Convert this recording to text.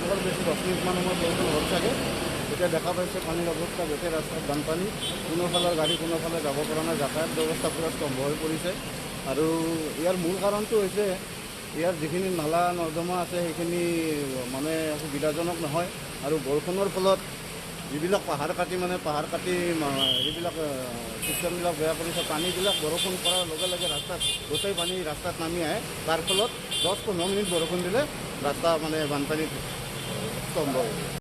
বৰ বেছি 10 মিনিটমান সময় বৰষুণ হ'ল চাগে। এতিয়া দেখা পাইছে পানীৰ অৱস্থা গোটেই ৰাস্তাত বানপানী, কোনোফালৰ গাড়ী কোনোফালে যাব পৰা নাই, যাতায়াত ব্যৱস্থা পূৰা স্তম্ভ হৈ পৰিছে। আৰু ইয়াৰ মূল কাৰণটো হৈছে ইয়াৰ যিখিনি নালা নৰ্দমা আছে সেইখিনি মানে সুবিধাজনক নহয়। আৰু বৰষুণৰ ফলত যিবিলাক পাহাৰ কাটি যিবিলাক চিষ্টেমবিলাক বেয়া কৰিছে, পানীবিলাক বৰষুণ পৰাৰ লগে লগে ৰাস্তাত গোটেই পানী ৰাস্তাত নামি আহে। তাৰ ফলত 10-15 মিনিট বৰষুণ দিলে ৰাস্তা মানে বানপানীত স্তম্ভ হৈ যায়।